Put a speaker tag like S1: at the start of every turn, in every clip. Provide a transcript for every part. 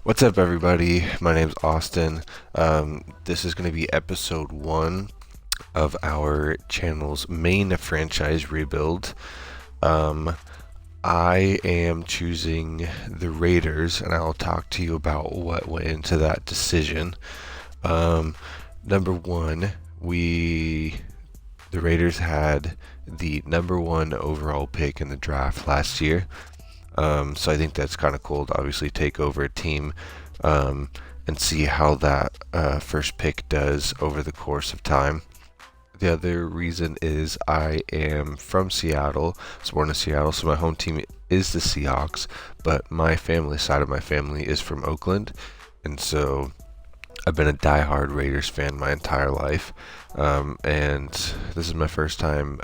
S1: What's up, everybody? My name's Austin. This is going to be episode 1 of our channel's main franchise rebuild. I am choosing the Raiders, and I'll talk to you about what went into that decision. Number one, the Raiders had the number 1 overall pick in the draft last year. So I think that's kind of cool to obviously take over a team and see how that first pick does over the course of time. The other reason is I am from Seattle, was born in Seattle, so my home team is the Seahawks, but my family side of my family is from Oakland, and so I've been a diehard Raiders fan my entire life, and this is my first time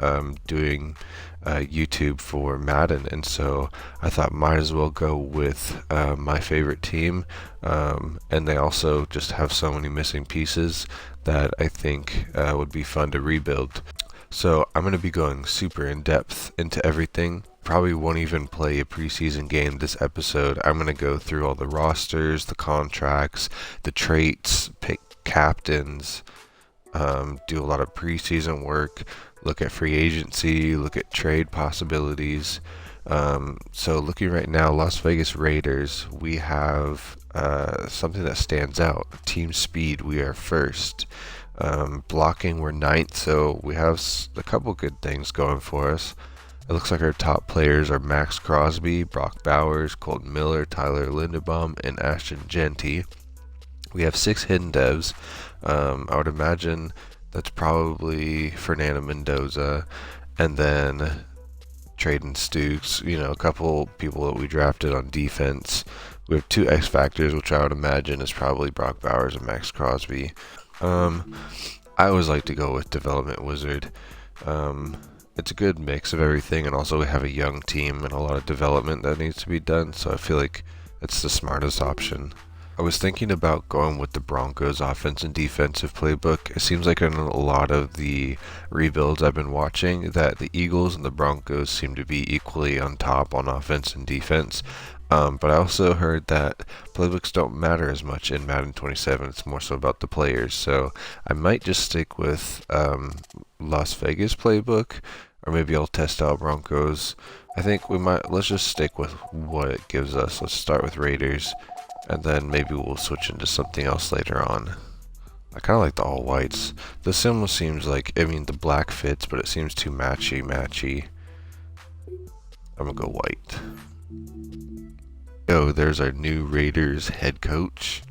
S1: doing YouTube for Madden, and so I thought might as well go with my favorite team, and they also just have so many missing pieces that I think would be fun to rebuild. So I'm going to be going super in depth into everything. Probably won't even play a preseason game this episode. I'm going to go through all the rosters, the contracts, the traits, pick captains, do a lot of preseason work, look at free agency, look at trade possibilities. So looking right now, Las Vegas Raiders, we have something that stands out. Team speed, we are first. Blocking, we're 9th, so we have a couple good things going for us. It looks like our top players are Max Crosby, Brock Bowers, Colton Miller, Tyler Linderbaum, and Ashton Genty. We have 6 hidden devs. I would imagine that's probably Fernando Mendoza, and then Traden Stukes, a couple people that we drafted on defense. We have 2 X Factors, which I would imagine is probably Brock Bowers and Max Crosby. I always like to go with Development Wizard. It's a good mix of everything, and also we have a young team and a lot of development that needs to be done, so I feel like it's the smartest option. I was thinking about going with the Broncos offense and defensive playbook. It seems like in a lot of the rebuilds I've been watching that the Eagles and the Broncos seem to be equally on top on offense and defense. But I also heard that playbooks don't matter as much in Madden 27. It's more so about the players. So I might just stick with Las Vegas playbook, or maybe I'll test out Broncos. I think let's just stick with what it gives us. Let's start with Raiders, and then maybe we'll switch into something else later on. I kind of like the all whites. This almost seems like, the black fits, but it seems too matchy. I'm gonna go white. There's our new Raiders head coach.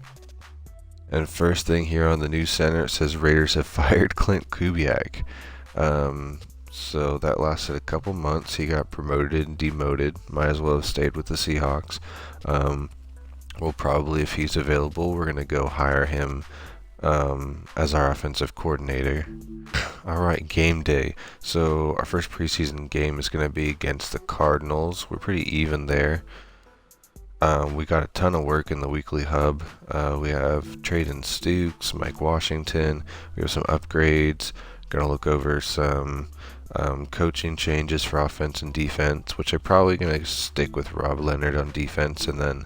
S1: And first thing here on the news center, it says Raiders have fired Clint Kubiak. So that lasted a couple months. He got promoted and demoted. Might as well have stayed with the Seahawks. We'll probably, if he's available, we're going to go hire him as our offensive coordinator. Alright, game day. So our first preseason game is going to be against the Cardinals. We're pretty even there. We got a ton of work in the weekly hub. We have Traden Stukes, Mike Washington. We have some upgrades. Gonna look over some coaching changes for offense and defense, which I'm probably gonna stick with Rob Leonard on defense, and then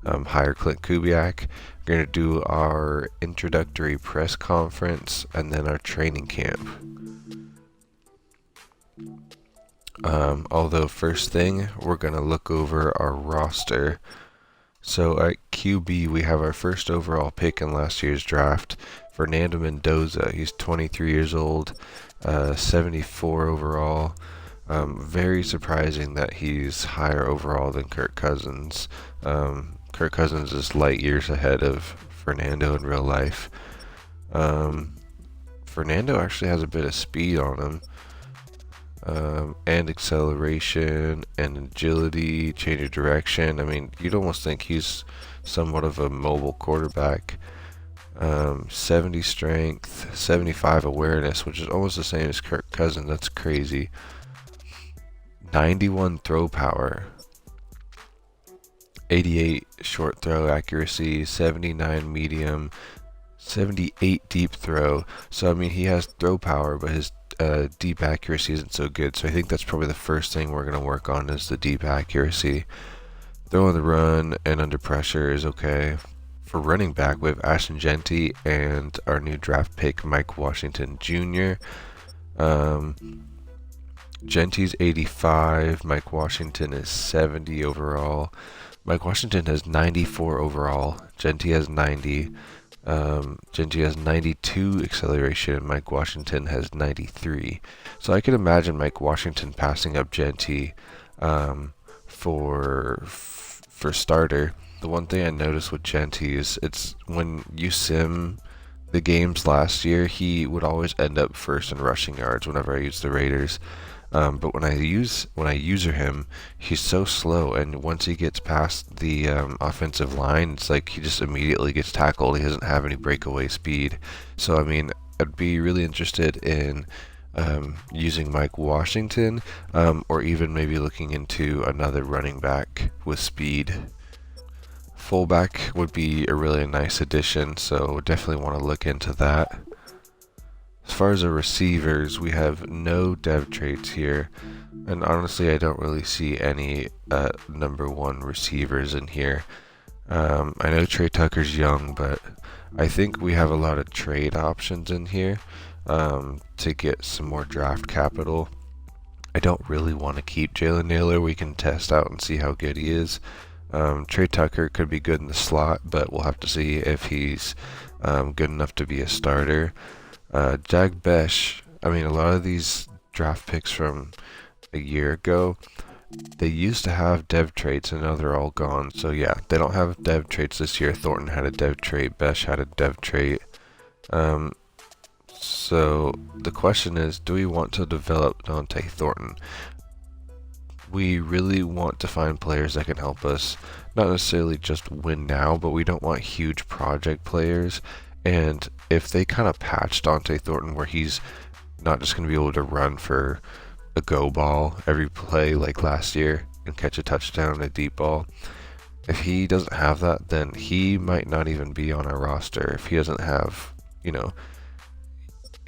S1: hire Clint Kubiak. We're gonna do our introductory press conference and then our training camp. Although first thing, we're gonna look over our roster. So at QB, we have our first overall pick in last year's draft, Fernando Mendoza. He's 23 years old, 74 overall. Very surprising that he's higher overall than Kirk Cousins. Kirk Cousins is light years ahead of Fernando in real life. Fernando actually has a bit of speed on him. And acceleration and agility, change of direction. You'd almost think he's somewhat of a mobile quarterback. 70 strength, 75 awareness, which is almost the same as Kirk Cousins. That's crazy. 91 throw power, 88 short throw accuracy, 79 medium, 78 deep throw. So he has throw power, but his deep accuracy isn't so good, so I think that's probably the first thing we're going to work on is the deep accuracy. Throwing the run and under pressure is okay. For running back, we have Ashton Genty and our new draft pick, Mike Washington Jr. Genty's 85, Mike Washington is 70 overall. Mike Washington has 94 overall, Genty has 90. Genty has 92 acceleration, Mike Washington has 93. So I could imagine Mike Washington passing up Genty for starter. The one thing I noticed with Genty is it's when you sim the games last year, he would always end up first in rushing yards whenever I used the Raiders. But when I user him, he's so slow, and once he gets past the offensive line, it's like he just immediately gets tackled. He doesn't have any breakaway speed. So I mean, I'd be really interested in using Mike Washington, or even maybe looking into another running back with speed. Fullback would be a really nice addition, so definitely want to look into that. As far as the receivers, we have no dev traits here, and honestly I don't really see any number one receivers in here. I know Trey Tucker's young, but I think we have a lot of trade options in here to get some more draft capital. I don't really want to keep Jalen Naylor. We can test out and see how good he is. Trey Tucker could be good in the slot, but we'll have to see if he's good enough to be a starter. Jag Besh, I mean, a lot of these draft picks from a year ago, they used to have dev traits and now they're all gone. So yeah, they don't have dev traits this year. Thornton had a dev trait, Besh had a dev trait. So the question is, do we want to develop Dante Thornton? We really want to find players that can help us, not necessarily just win now, but we don't want huge project players. And if they kind of patch Dante Thornton where he's not just going to be able to run for a go ball every play like last year and catch a touchdown and a deep ball, if he doesn't have that, then he might not even be on our roster. If he doesn't have, you know,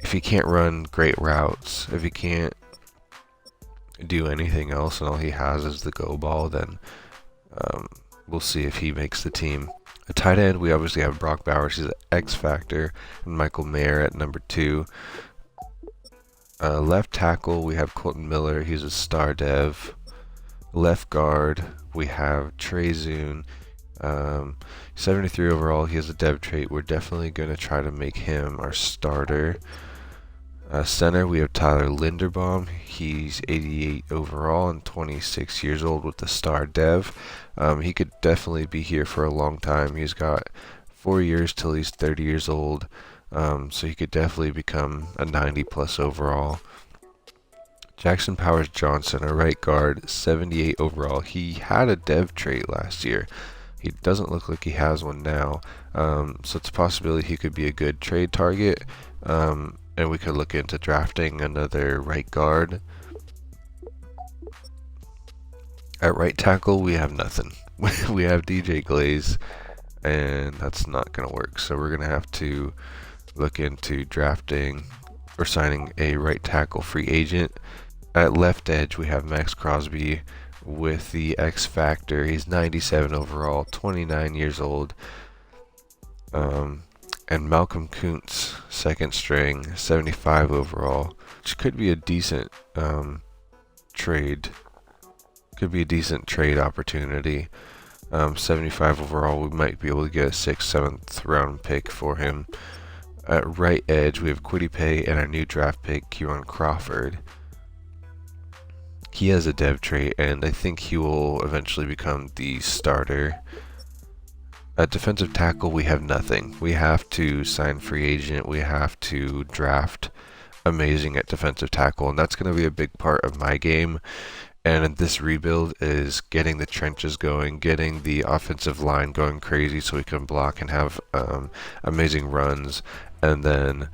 S1: if he can't run great routes, if he can't do anything else and all he has is the go ball, then we'll see if he makes the team. A tight end, we obviously have Brock Bowers, he's an X Factor, and Michael Mayer at number 2. Left tackle, we have Colton Miller, he's a star dev. Left guard, we have Trey Zune, 73 overall, he has a dev trait. We're definitely going to try to make him our starter. Center, we have Tyler Linderbaum. He's 88 overall and 26 years old with the star dev. He could definitely be here for a long time. He's got 4 years till he's 30 years old, so he could definitely become a 90 plus overall. Jackson Powers Johnson, a right guard, 78 overall. He had a dev trait last year. He doesn't look like he has one now, so it's a possibility he could be a good trade target. And we could look into drafting another right guard. At right tackle, we have nothing. We have DJ Glaze, and that's not going to work. So we're going to have to look into drafting or signing a right tackle free agent. At left edge, we have Max Crosby with the X Factor. He's 97 overall, 29 years old. And Malcolm Kuntz, second string, 75 overall, which could be a decent trade. Could be a decent trade opportunity. 75 overall, we might be able to get a 6th, 7th round pick for him. At right edge, we have Kwity Paye and our new draft pick, Kieran Crawford. He has a dev trait, and I think he will eventually become the starter. At defensive tackle, we have nothing. We have to sign free agent. We have to draft amazing at defensive tackle, and that's going to be a big part of my game. And this rebuild is getting the trenches going, getting the offensive line going crazy so we can block and have amazing runs, and then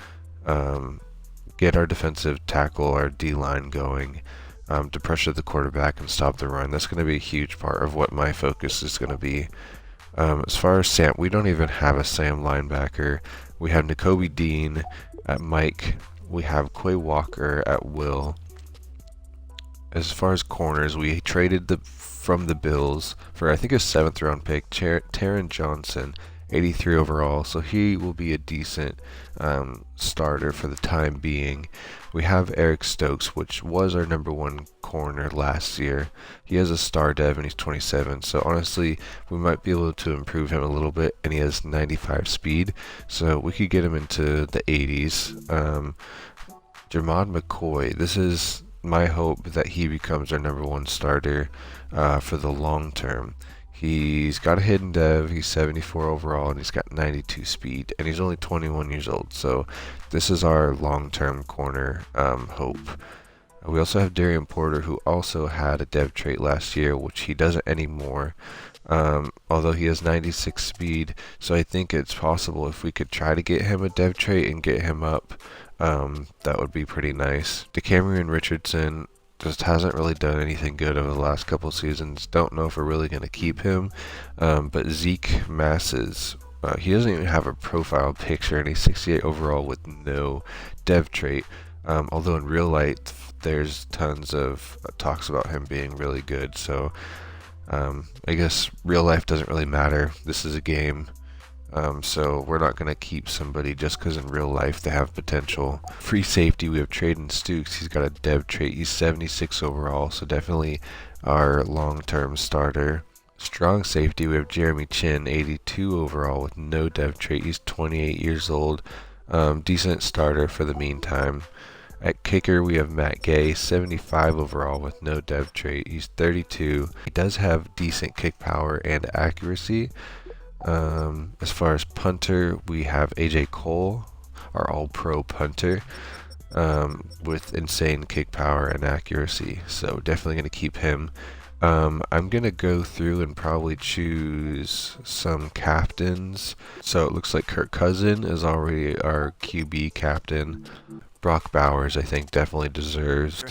S1: get our defensive tackle, our D-line going to pressure the quarterback and stop the run. That's going to be a huge part of what my focus is going to be. As far as Sam, we don't even have a Sam linebacker. We have Nakobe Dean at Mike. We have Quay Walker at Will. As far as corners, we traded from the Bills for, I think, a 7th round pick, Taron Johnson, 83 overall, so he will be a decent starter for the time being. We have Eric Stokes, which was our #1 corner last year. He has a star dev and he's 27, so honestly we might be able to improve him a little bit, and he has 95 speed, so we could get him into the 80s. Jermod McCoy, this is my hope that he becomes our #1 starter for the long term. He's got a hidden dev, he's 74 overall, and he's got 92 speed, and he's only 21 years old, so this is our long-term corner hope. We also have Darian Porter, who also had a dev trait last year, which he doesn't anymore, although he has 96 speed, so I think it's possible if we could try to get him a dev trait and get him up, that would be pretty nice. DeCamerion Richardson just hasn't really done anything good over the last couple seasons. Don't know if we're really going to keep him. But Zeke Masses, he doesn't even have a profile picture, and he's 68 overall with no dev trait. Although in real life, there's tons of talks about him being really good. So I guess real life doesn't really matter. This is a game. So we're not going to keep somebody just because in real life they have potential. Free safety, we have Traden Stukes. He's got a dev trait. He's 76 overall, so definitely our long-term starter. Strong safety, we have Jeremy Chin, 82 overall with no dev trait. He's 28 years old. Decent starter for the meantime. At kicker, we have Matt Gay, 75 overall with no dev trait. He's 32. He does have decent kick power and accuracy. As far as punter, we have AJ Cole, our all-pro punter, with insane kick power and accuracy, so definitely going to keep him. I'm going to go through and probably choose some captains. So it looks like Kirk Cousin is already our QB captain. Brock Bowers, I think, definitely deserves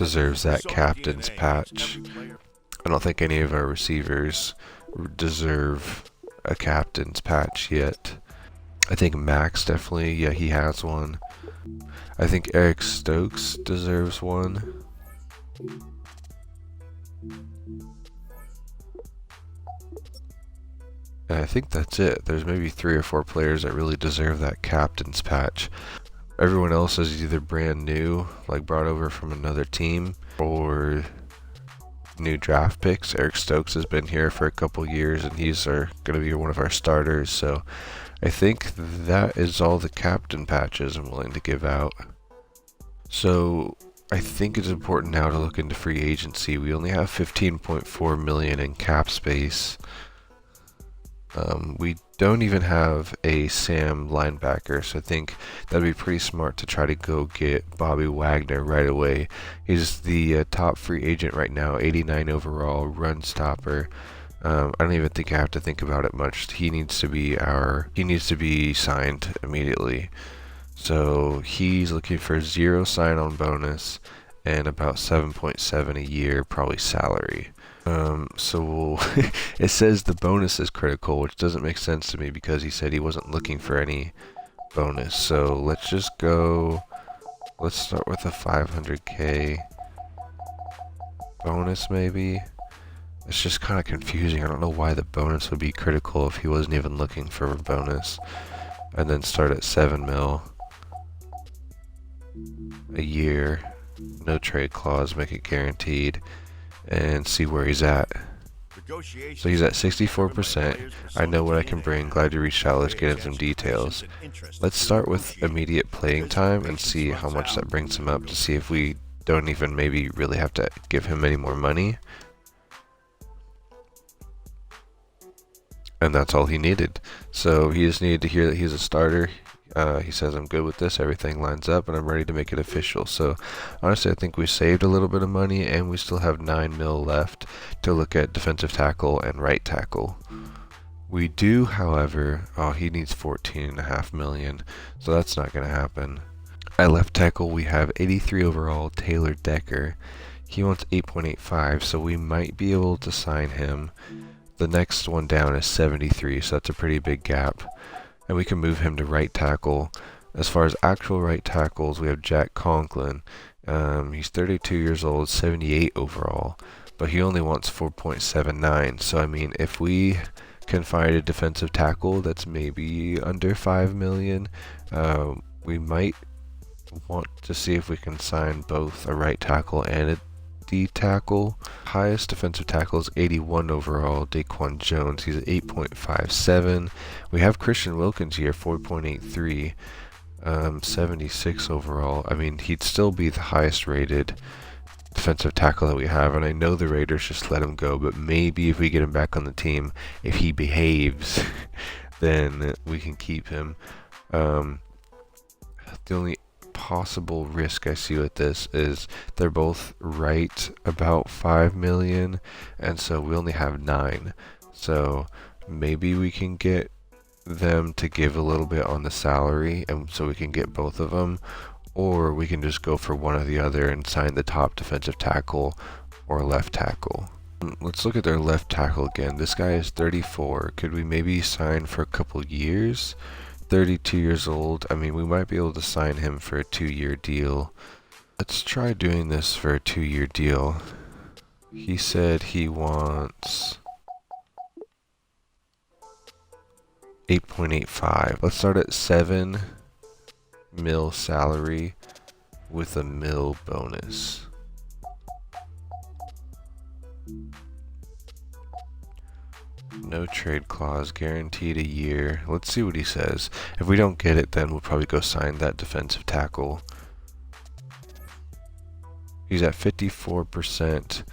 S1: that captain's patch. I don't think any of our receivers deserve a captain's patch yet. I think Max definitely, yeah, he has one. I think Eric Stokes deserves one. And I think that's it. There's maybe 3 or 4 players that really deserve that captain's patch. Everyone else is either brand new, like brought over from another team, or new draft picks. Eric Stokes has been here for a couple years, and he's going to be one of our starters. So I think that is all the captain patches I'm willing to give out. So I think it's important now to look into free agency. We only have 15.4 million in cap space. We don't even have a Sam linebacker, so I think that'd be pretty smart to try to go get Bobby Wagner right away. He's the top free agent right now, 89 overall, run stopper. I don't even think I have to think about it much. He needs to be signed immediately. So he's looking for 0 sign-on bonus and about 7.7 a year, probably salary. So it says the bonus is critical, which doesn't make sense to me because he said he wasn't looking for any bonus. So let's just go, let's start with a 500k bonus maybe. It's just kind of confusing. I don't know why the bonus would be critical if he wasn't even looking for a bonus. And then start at 7 mil a year, no trade clause, make it guaranteed, and see where he's at. So he's at 64%. I know what I can bring. Glad you reached out. Let's get in some details. Let's start with immediate playing time and see how much that brings him up, to see if we don't even maybe really have to give him any more money. And that's all he needed. So he just needed to hear that he's a starter. He says, I'm good with this, everything lines up, and I'm ready to make it official. So honestly, I think we saved a little bit of money, and we still have 9 mil left to look at defensive tackle and right tackle. We do, however, he needs 14.5 million, so that's not going to happen. At left tackle, we have 83 overall Taylor Decker. He wants 8.85, so we might be able to sign him. The next one down is 73, so that's a pretty big gap. And we can move him to right tackle. As far as actual right tackles, we have Jack Conklin. He's 32 years old, 78 overall, but he only wants 4.79. So I mean, if we can find a defensive tackle that's maybe under 5 million, we might want to see if we can sign both a right tackle and a D tackle. Highest defensive tackle is 81 overall, Daquan Jones. He's at 8.57. We have Christian Wilkins here, 4.83. 76 overall. I mean, he'd still be the highest rated defensive tackle that we have, and I know the Raiders just let him go, but maybe if we get him back on the team, if he behaves, then we can keep him. The only possible risk I see with this is they're both right about 5 million, and so we only have 9. So maybe we can get them to give a little bit on the salary, and so we can get both of them, or we can just go for one or the other and sign the top defensive tackle or left tackle. Let's look at their left tackle again. This guy is 34. Could we maybe sign for a couple years? 32 years old. I mean, we might be able to sign him for a 2-year deal. Let's try doing this for a 2-year deal. He said he wants 8.85. Let's start at 7 mil salary with a mil bonus. No trade clause, guaranteed a year. Let's see what he says. If we don't get it, then we'll probably go sign that defensive tackle. He's at 54%.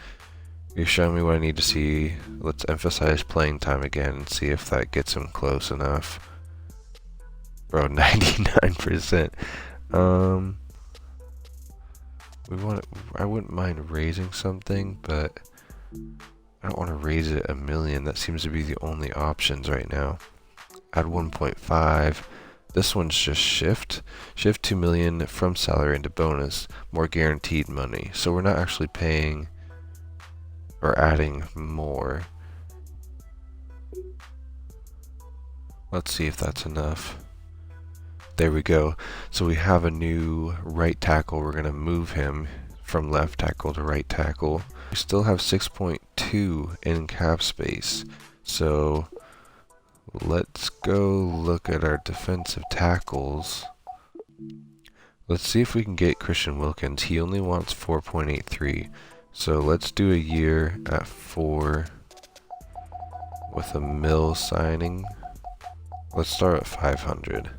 S1: You're showing me what I need to see. Let's emphasize playing time again and see if that gets him close enough. Bro, 99%. I wouldn't mind raising something, but I don't want to raise it 1 million. That seems to be the only options right now. Add 1.5. This one's just shift 2 million from salary into bonus, more guaranteed money. So we're not actually paying or adding more. Let's see if that's enough. There we go. So we have a new right tackle. We're going to move him from left tackle to right tackle. We still have 6.2 in cap space. So let's go look at our defensive tackles. Let's see if we can get Christian Wilkins. He only wants 4.83. So let's do a year at 4 with a mil signing. Let's start at 500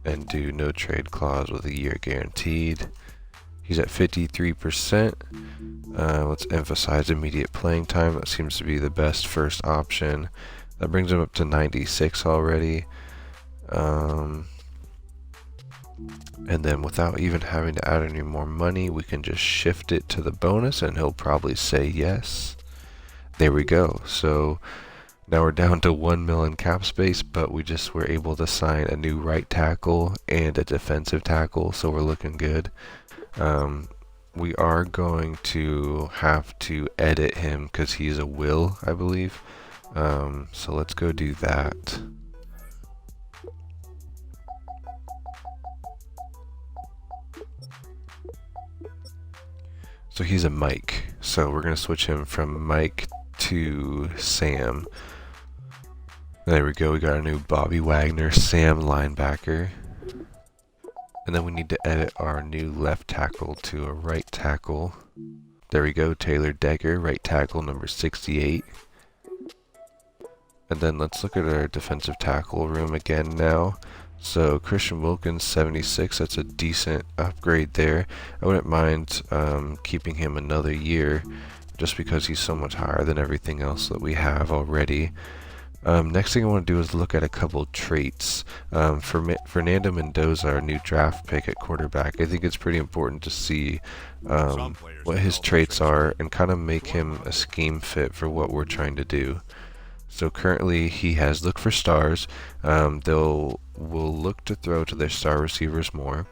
S1: and do no trade clause with a year guaranteed. He's at 53%. Let's emphasize immediate playing time. That seems to be the best first option. That brings him up to 96 already. And then without even having to add any more money, we can just shift it to the bonus and he'll probably say yes. There we go. So now we're down to 1 mil in cap space, but we just were able to sign a new right tackle and a defensive tackle, so we're looking good. We are going to have to edit him because he's a will, I believe. So let's go do that. So he's a Mike, so we're going to switch him from Mike to Sam. There we go, we got a new Bobby Wagner, Sam linebacker. And then we need to edit our new left tackle to a right tackle. There we go, Taylor Decker, right tackle number 68. And then let's look at our defensive tackle room again now. So Christian Wilkins, 76, that's a decent upgrade there. I wouldn't mind keeping him another year just because he's so much higher than everything else that we have already. Next thing I want to do is look at a couple traits. For Fernando Mendoza, our new draft pick at quarterback, I think it's pretty important to see what his traits are and kind of make him a scheme fit for what we're trying to do. So currently he has look for stars. Will look to throw to their star receivers more.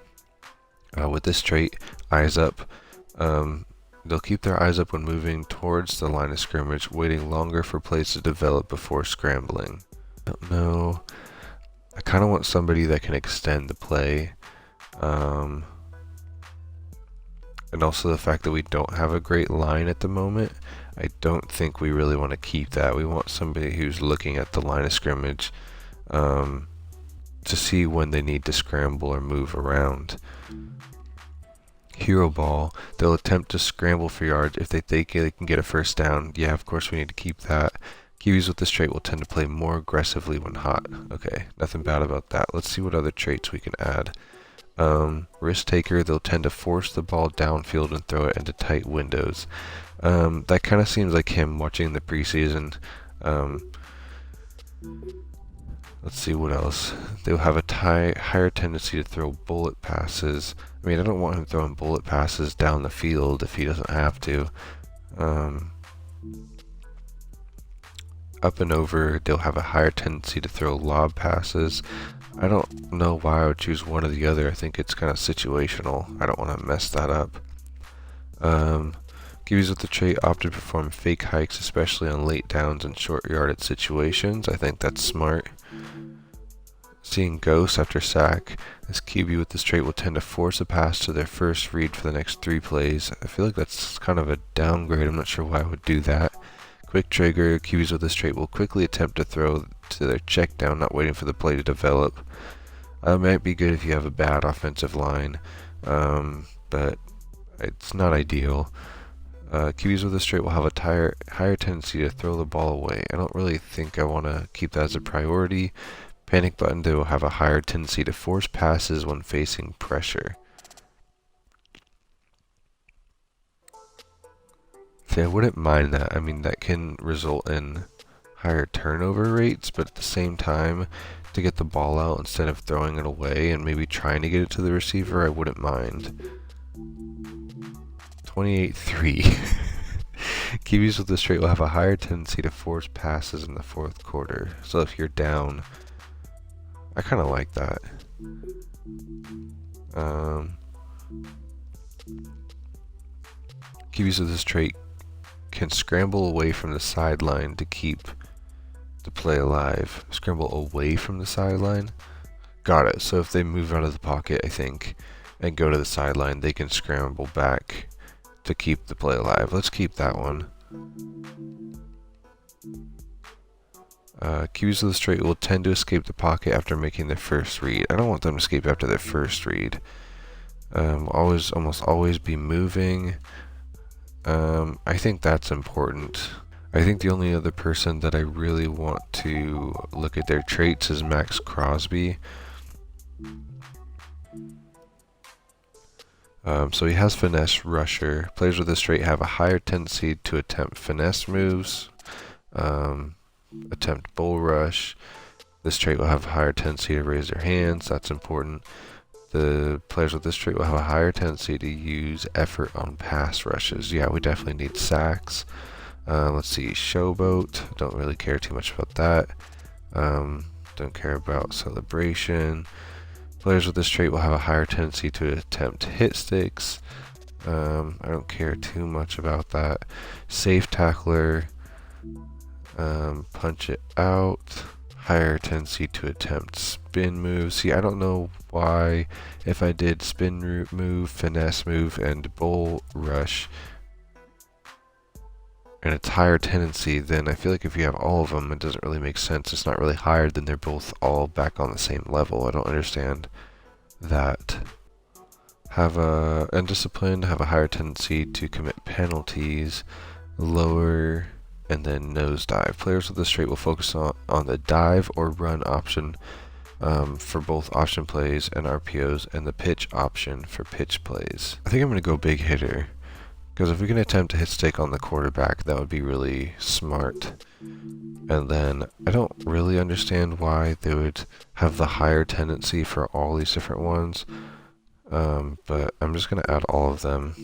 S1: With this trait, eyes up. They'll keep their eyes up when moving towards the line of scrimmage, waiting longer for plays to develop before scrambling. I don't know. I kind of want somebody that can extend the play. And also the fact that we don't have a great line at the moment. I don't think we really want to keep that. We want somebody who's looking at the line of scrimmage to see when they need to scramble or move around. Hero ball, they'll attempt to scramble for yards if they think they can get a first down. Yeah, of course we need to keep that. Kiwis with this trait will tend to play more aggressively when hot. Okay, nothing bad about that. Let's see what other traits we can add. Risk taker, they'll tend to force the ball downfield and throw it into tight windows. That kind of seems like him watching the preseason. Let's see what else. They'll have a higher tendency to throw bullet passes. I mean, I don't want him throwing bullet passes down the field if he doesn't have to. Up and over, they'll have a higher tendency to throw lob passes. I don't know why I would choose one or the other. I think it's kind of situational. I don't want to mess that up. Kiwis with the trait opt to perform fake hikes, especially on late downs and short yardage situations. I think that's smart. Seeing ghosts after sack, this QB with this trait will tend to force a pass to their first read for the next 3 plays. I feel like that's kind of a downgrade. I'm not sure why I would do that. Quick trigger, QBs with this trait will quickly attempt to throw to their check down, not waiting for the play to develop. Might be good if you have a bad offensive line, but it's not ideal. QBs with this trait will have a higher tendency to throw the ball away. I don't really think I want to keep that as a priority. Panic button, they will have a higher tendency to force passes when facing pressure. See, I wouldn't mind that. I mean, that can result in higher turnover rates, but at the same time, to get the ball out instead of throwing it away and maybe trying to get it to the receiver, I wouldn't mind. 28-3. QBs with this trait will have a higher tendency to force passes in the 4th quarter. So if you're down, I kind of like that. QBs with this trait can scramble away from the sideline to keep the play alive. Scramble away from the sideline? Got it. So if they move out of the pocket, I think, and go to the sideline, they can scramble back to keep the play alive. Let's keep that one. QBs of this trait will tend to escape the pocket after making their first read. I don't want them to escape after their first read. Almost always be moving. I think that's important. I think the only other person that I really want to look at their traits is Max Crosby. So he has finesse rusher. Players with this trait have a higher tendency to attempt finesse moves, attempt bull rush. This trait will have a higher tendency to raise their hands. That's important. The players with this trait will have a higher tendency to use effort on pass rushes. Yeah, we definitely need sacks. Let's see, showboat. Don't really care too much about that. Don't care about celebration. Players with this trait will have a higher tendency to attempt hit sticks. I don't care too much about that. Safe tackler. Punch it out. Higher tendency to attempt spin moves. See, I don't know why if I did spin move, finesse move, and bull rush, and it's higher tendency, then I feel like if you have all of them, it doesn't really make sense. It's not really higher, then they're both all back on the same level. I don't understand that. Have a undisciplined, have a higher tendency to commit penalties, lower, and then nosedive. Players with this trait will focus on the dive or run option for both option plays and RPOs, and the pitch option for pitch plays. I think I'm going to go big hitter, because if we can attempt to hit stick on the quarterback, that would be really smart. And then I don't really understand why they would have the higher tendency for all these different ones, but I'm just going to add all of them.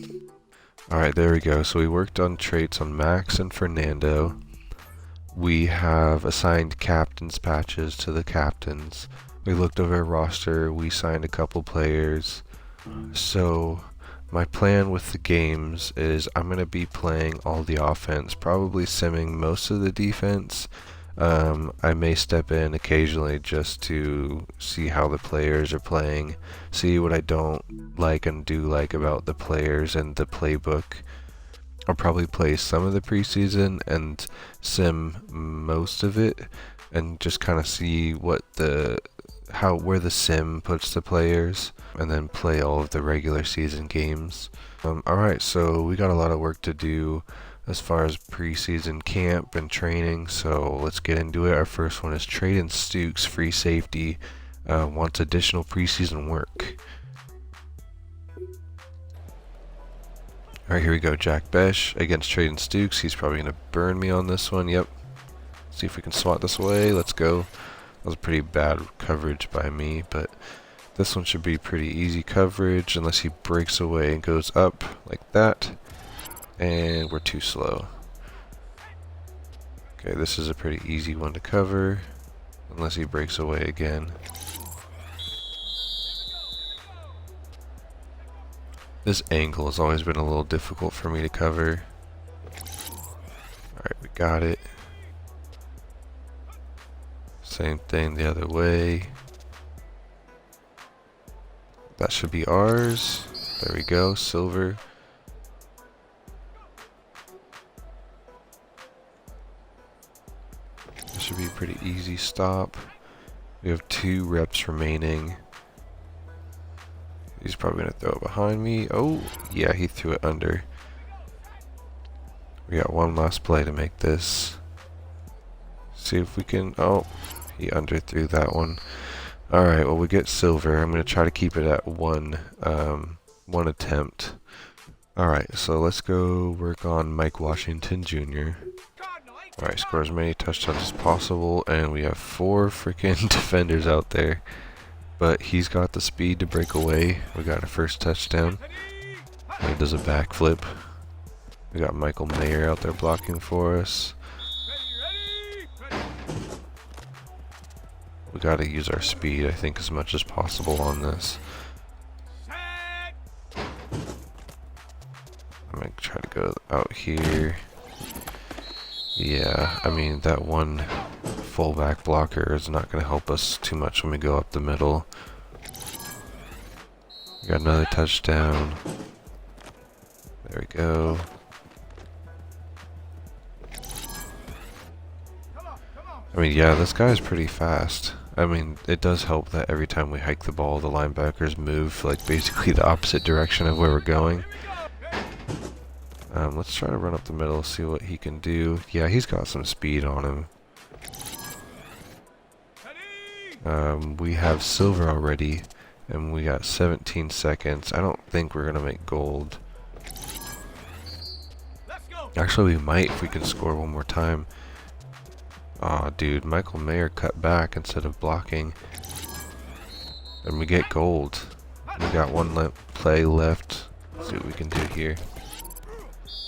S1: Alright, there we go. So we worked on traits on Max and Fernando. We have assigned captains patches to the captains. We looked over our roster. We signed a couple players. So my plan with the games is I'm going to be playing all the offense, probably simming most of the defense. I may step in occasionally just to see how the players are playing, see what I don't like and do like about the players and the playbook. I'll probably play some of the preseason and sim most of it, and just kind of see what where the sim puts the players, and then play all of the regular season games. Alright, so we got a lot of work to do as far as preseason camp and training, so let's get into it. Our first one is Traden Stukes, free safety, wants additional preseason work. Alright, here we go. Jack Besh against Traden Stukes. He's probably going to burn me on this one. Yep. See if we can swat this away. Let's go. That was a pretty bad coverage by me, but this one should be pretty easy coverage unless he breaks away and goes up like that. And we're too slow. Okay, this is a pretty easy one to cover unless he breaks away again. This angle has always been a little difficult for me to cover. Alright, we got it. Same thing the other way. That should be ours. There we go, silver. This should be a pretty easy stop. We have 2 reps remaining. He's probably going to throw it behind me. Oh, yeah, he threw it under. We got one last play to make this. See if we can... Oh, he underthrew that one. Alright, well, we get silver. I'm going to try to keep it at one attempt. Alright, so let's go work on Mike Washington Jr. Alright, score as many touchdowns as possible, and we have 4 freaking defenders out there. But he's got the speed to break away. We got a first touchdown. He does a backflip. We got Michael Mayer out there blocking for us. We got to use our speed, I think, as much as possible on this. I'm going to try to go out here. Yeah, I mean, that one fullback blocker is not going to help us too much when we go up the middle. We got another touchdown. There we go. I mean, yeah, this guy is pretty fast. I mean, it does help that every time we hike the ball, the linebackers move like basically the opposite direction of where we're going. Let's try to run up the middle, see what he can do. Yeah, he's got some speed on him. We have silver already, and we got 17 seconds. I don't think we're going to make gold. Actually, we might if we can score one more time. Aw, dude, Michael Mayer cut back instead of blocking. And we get gold. We got one play left. Let's see what we can do here.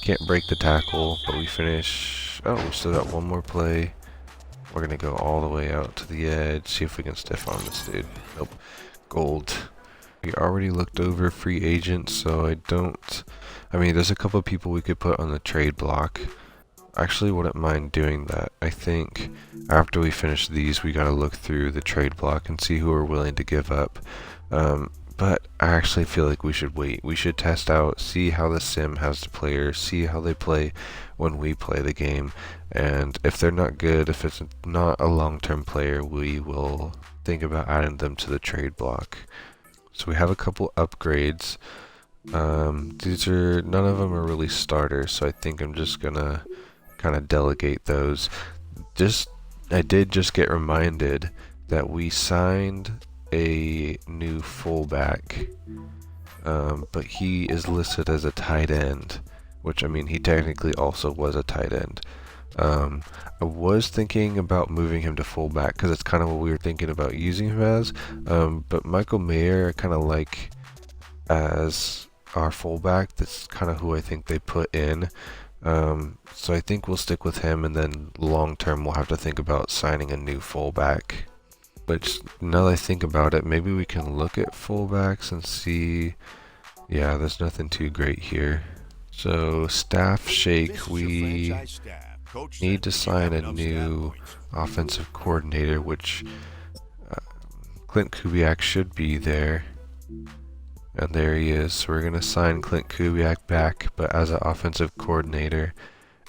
S1: Can't break the tackle, but we finish. Oh, we still got one more play. We're gonna go all the way out to the edge, see if we can stiff on this dude. Nope. Gold. We already looked over free agents, so I mean, there's a couple of people we could put on the trade block. I actually wouldn't mind doing that. I think after we finish these, we gotta look through the trade block and see who we're willing to give up. But I actually feel like we should wait. We should test out, see how the sim has the players, see how they play when we play the game. And if they're not good, if it's not a long-term player, we will think about adding them to the trade block. So we have a couple upgrades. None of them are really starters, so I think I'm just gonna kind of delegate those. I did just get reminded that we signed a new fullback, but he is listed as a tight end, which, I mean, he technically also was a tight end. I was thinking about moving him to fullback because it's kind of what we were thinking about using him as, but Michael Mayer I kind of like as our fullback. That's kind of who I think they put in. So I think we'll stick with him, and then long term we'll have to think about signing a new fullback. Which, now that I think about it, maybe we can look at fullbacks and see. Yeah, there's nothing too great here. So, staff shake, we need to sign a new offensive coordinator, which Clint Kubiak should be there. And there he is. So we're going to sign Clint Kubiak back, but as an offensive coordinator.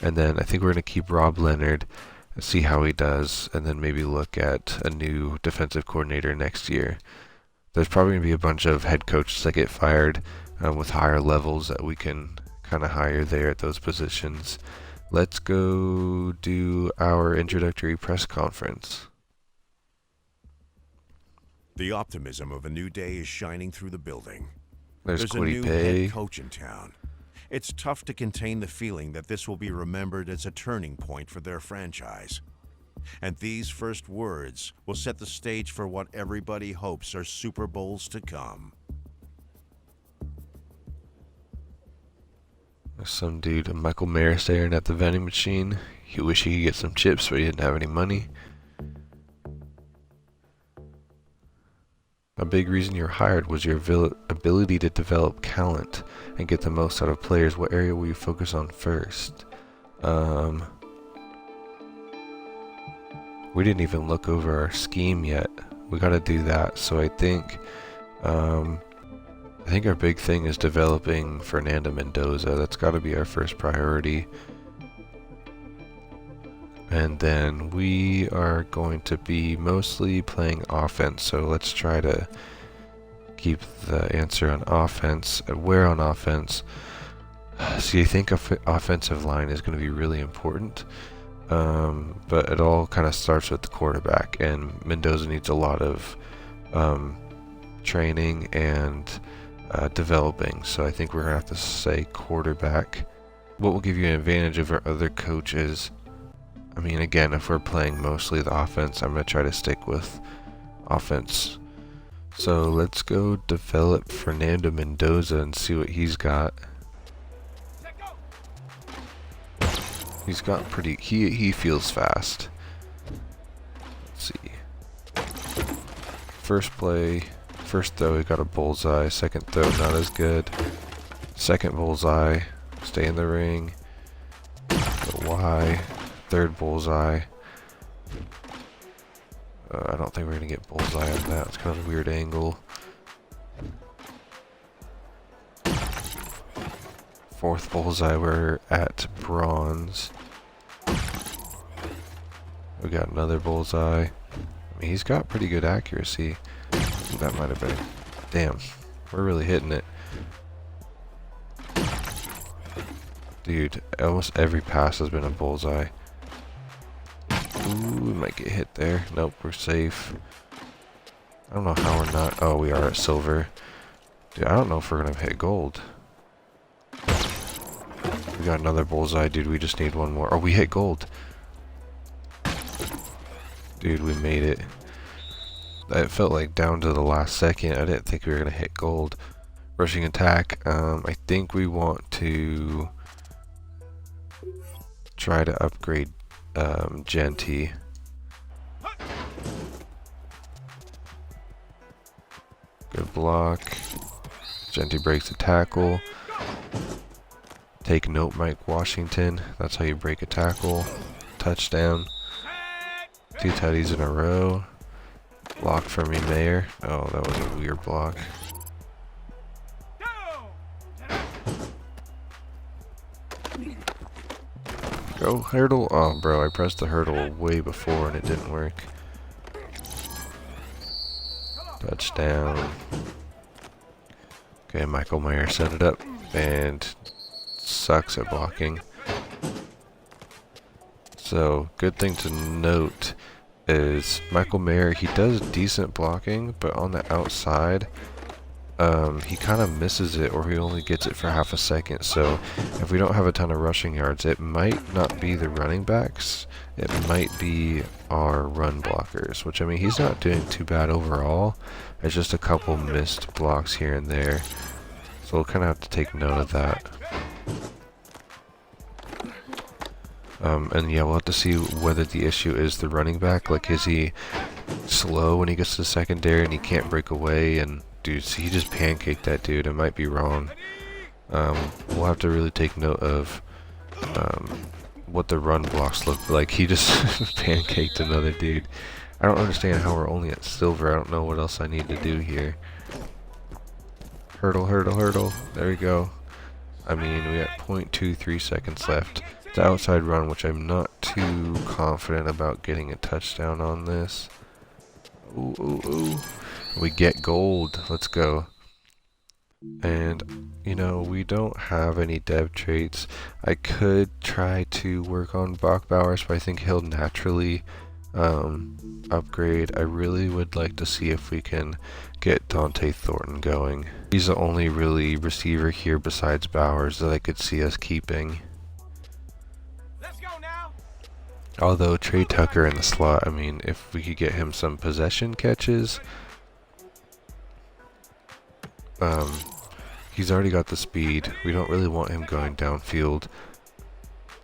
S1: And then I think we're going to keep Rob Leonard and see how he does, and then maybe look at a new defensive coordinator next year. There's probably going to be a bunch of head coaches that get fired with higher levels that we can kind of hire there at those positions. Let's go do our introductory press conference.
S2: The optimism of a new day is shining through the building.
S1: There's
S2: a new
S1: Pay.
S2: head coach in town. It's tough to contain the feeling that this will be remembered as a turning point for their franchise. And these first words will set the stage for what everybody hopes are Super Bowls to come.
S1: There's some dude, Michael Mayer, staring at the vending machine. He wished he could get some chips, but he didn't have any money. A big reason you were hired was your ability to develop talent and get the most out of players. What area will you focus on first? We didn't even look over our scheme yet. We got to do that. So I think our big thing is developing Fernando Mendoza. That's got to be our first priority. And then we are going to be mostly playing offense, so let's try to keep the answer on offense. Where on offense? See, I think offensive line is going to be really important, but it all kind of starts with the quarterback, and Mendoza needs a lot of training and developing, so I think we're going to have to say quarterback. What will give you an advantage over other coaches? I mean, again, if we're playing mostly the offense, I'm going to try to stick with offense. So let's go develop Fernando Mendoza and see what he's got. He's got he feels fast. Let's see. First play, first throw, he got a bullseye. Second throw, not as good. Second bullseye, stay in the ring. Go Y. Third bullseye. I don't think we're going to get bullseye on that. It's kind of a weird angle. Fourth bullseye, we're at bronze. We got another bullseye. I mean, he's got pretty good accuracy. That might have been... Damn, we're really hitting it. Dude, almost every pass has been a bullseye. Ooh, we might get hit there. Nope, we're safe. I don't know how we're not... Oh, we are at silver. Dude, I don't know if we're going to hit gold. We got another bullseye, dude. We just need one more. Oh, we hit gold. Dude, we made it. It felt like down to the last second. I didn't think we were going to hit gold. Rushing attack. I think we want to try to upgrade Genty. Good block. Genty breaks the tackle. Take note, Mike Washington. That's how you break a tackle. Touchdown. 2 tutties in a row. Block from me, Mayer. Oh, that was a weird block. Go, hurdle. Oh, bro, I pressed the hurdle way before and it didn't work. Touchdown. Okay, Michael Mayer set it up and sucks at blocking. So, good thing to note is Michael Mayer, he does decent blocking, but on the outside, he kind of misses it, or he only gets it for half a second. So if we don't have a ton of rushing yards, it might not be the running backs, it might be our run blockers, which, I mean, he's not doing too bad overall. It's just a couple missed blocks here and there, so we'll kind of have to take note of that. And yeah, we'll have to see whether the issue is the running back. Like, is he slow when he gets to the secondary and he can't break away? And dude, he just pancaked that dude. It might be wrong. We'll have to really take note of what the run blocks look like. He just pancaked another dude. I don't understand how we're only at silver. I don't know what else I need to do here. Hurdle, hurdle, hurdle. There we go. I mean, we got 0.23 seconds left. It's outside run, which I'm not too confident about getting a touchdown on this. Ooh, ooh, ooh. We get gold. Let's go. And, you know, we don't have any dev traits. I could try to work on Bachbauers, but I think he'll naturally upgrade. I really would like to see if we can get Dante Thornton going. He's the only really receiver here besides Bowers that I could see us keeping.
S3: Let's go now.
S1: Although Trey Tucker in the slot, I mean, if we could get him some possession catches, he's already got the speed. We don't really want him going downfield.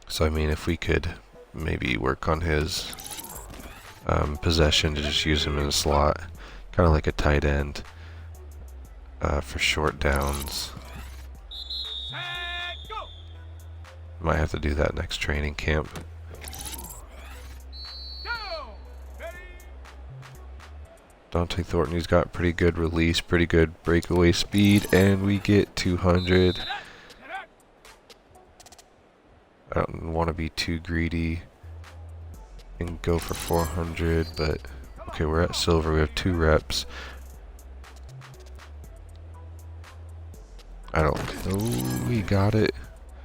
S1: So I mean, if we could maybe work on his possession to just use him in a slot, kind of like a tight end for short downs.
S3: And go.
S1: Might have to do that next training camp.
S3: Go. Ready.
S1: Dante Thornton, he's got pretty good release, pretty good breakaway speed, and we get 200. I don't want to be too greedy and go for 400, but okay, we're at silver. We have 2 reps. I don't. Oh, we got it.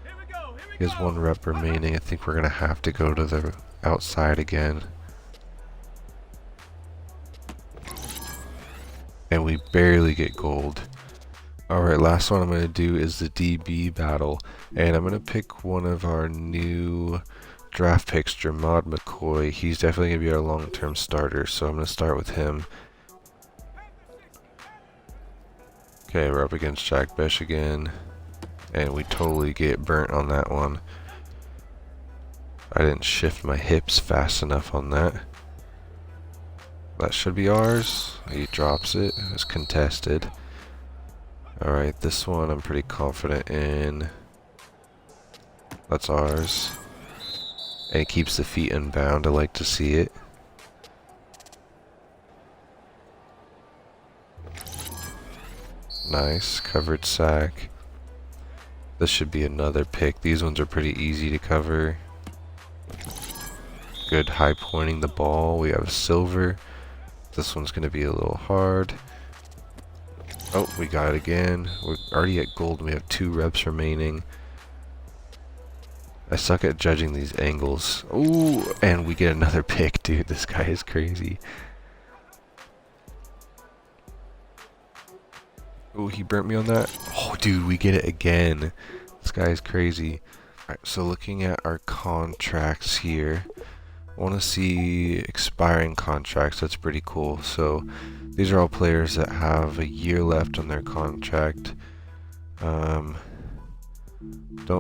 S3: Here we go. Here
S1: He
S3: we
S1: has
S3: go.
S1: 1 rep remaining. I think we're gonna have to go to the outside again. And we barely get gold. Alright, last one I'm going to do is the DB battle. And I'm going to pick one of our new draft picks, Jermod McCoy. He's definitely going to be our long-term starter, so I'm going to start with him. Okay, we're up against Jack Besh again. And we totally get burnt on that one. I didn't shift my hips fast enough on that. That should be ours. He drops it. It's contested. Alright, this one I'm pretty confident in. That's ours. And it keeps the feet in bound. I like to see it. Nice. Covered sack. This should be another pick. These ones are pretty easy to cover. Good high pointing the ball. We have silver. This one's going to be a little hard. Oh, we got it again. We're already at gold and we have 2 reps remaining. I suck at judging these angles. Ooh, and we get another pick, dude. This guy is crazy. Ooh, he burnt me on that. Oh, dude, we get it again. This guy is crazy. Alright, so looking at our contracts here, I want to see expiring contracts. That's pretty cool. So these are all players that have a year left on their contract. Don't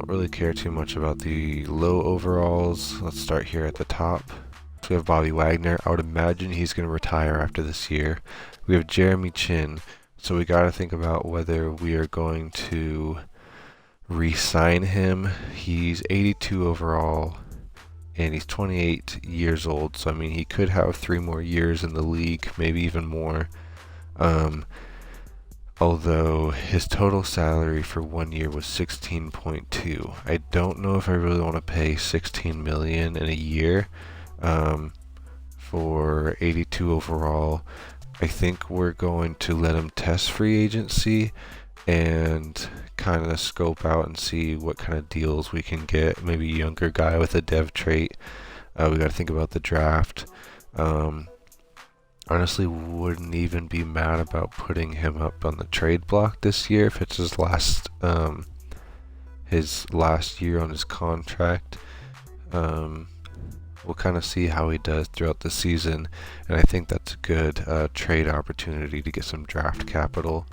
S1: really care too much about the low overalls. Let's start here at the top. So we have Bobby Wagner. I would imagine he's going to retire after this year. We have Jeremy Chin. So we got to think about whether we are going to re-sign him. He's 82 overall. And he's 28 years old, so I mean he could have 3 more years in the league, maybe even more. Although his total salary for 1 year was 16.2. I don't know if I really want to pay 16 million in a year for 82 overall. I think we're going to let him test free agency and kind of scope out and see what kind of deals we can get. Maybe a younger guy with a dev trait. We got to think about the draft. Honestly, wouldn't even be mad about putting him up on the trade block this year if it's his last year on his contract. We'll kind of see how he does throughout the season, and I think that's a good trade opportunity to get some draft capital.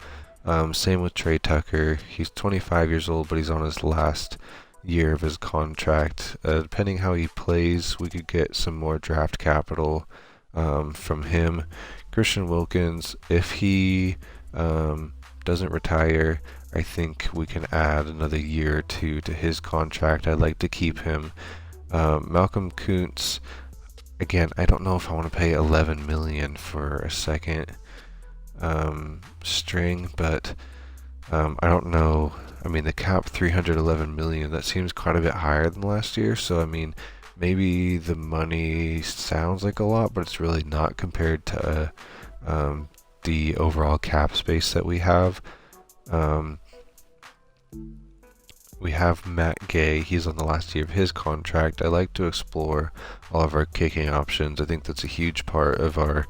S1: Same with Trey Tucker. He's 25 years old, but he's on his last year of his contract. Depending how he plays, we could get some more draft capital from him. Christian Wilkins, if he doesn't retire, I think we can add another year or 2 to his contract. I'd like to keep him. Malcolm Kuntz, again, I don't know if I want to pay 11 million for a second string, but I don't know. I mean, the cap 311 million, that seems quite a bit higher than last year. So, I mean, maybe the money sounds like a lot, but it's really not compared to the overall cap space that we have. We have Matt Gay. He's on the last year of his contract. I like to explore all of our kicking options. I think that's a huge part of our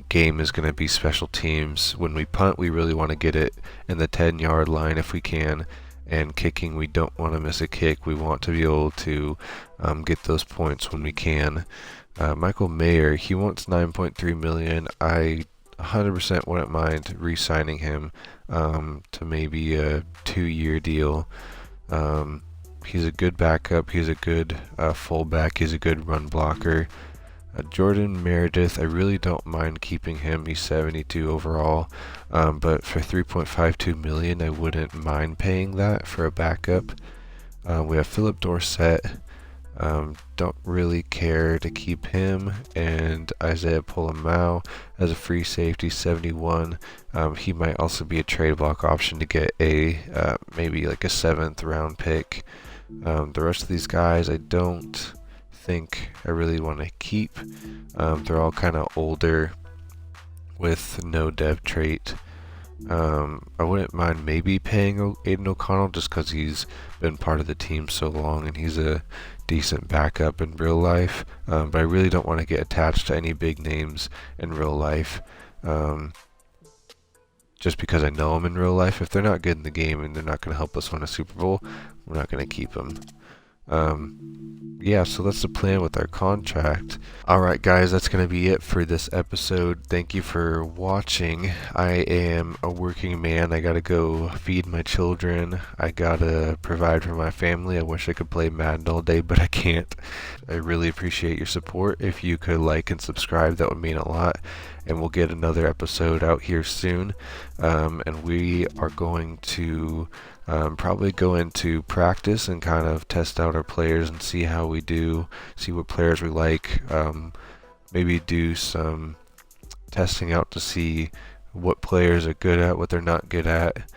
S1: game is going to be special teams. When we punt, we really want to get it in the 10-yard line if we can. And kicking, we don't want to miss a kick. We want to be able to get those points when we can. Michael Mayer, he wants 9.3 million. I 100% wouldn't mind re-signing him to maybe a 2-year deal. He's a good backup. He's a good fullback. He's a good run blocker. Jordan Meredith, I really don't mind keeping him. He's 72 overall, but for 3.52 million, I wouldn't mind paying that for a backup. We have Philip Dorsett. Don't really care to keep him, and Isaiah Polamau as a free safety, 71. He might also be a trade block option to get a maybe like a 7th round pick. The rest of these guys, I don't think I really want to keep. They're all kind of older with no dev trait. I wouldn't mind maybe paying Aiden O'Connell just because he's been part of the team so long and he's a decent backup in real life. But I really don't want to get attached to any big names in real life. Just because I know them in real life. If they're not good in the game and they're not going to help us win a Super Bowl, we're not going to keep them. Yeah, so that's the plan with our contract. Alright guys, that's going to be it for this episode. Thank you for watching. I am a working man. I gotta go feed my children. I gotta provide for my family. I wish I could play Madden all day, but I can't. I really appreciate your support. If you could like and subscribe, that would mean a lot. And we'll get another episode out here soon. And we are going to probably go into practice and kind of test out our players and see how we do, see what players we like, maybe do some testing out to see what players are good at, what they're not good at,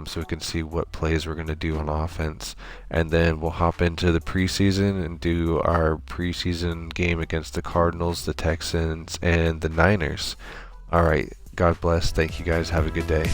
S1: so we can see what plays we're going to do on offense. And then we'll hop into the preseason and do our preseason game against the Cardinals, the Texans, and the Niners. Alright, God bless. Thank you guys. Have a good day.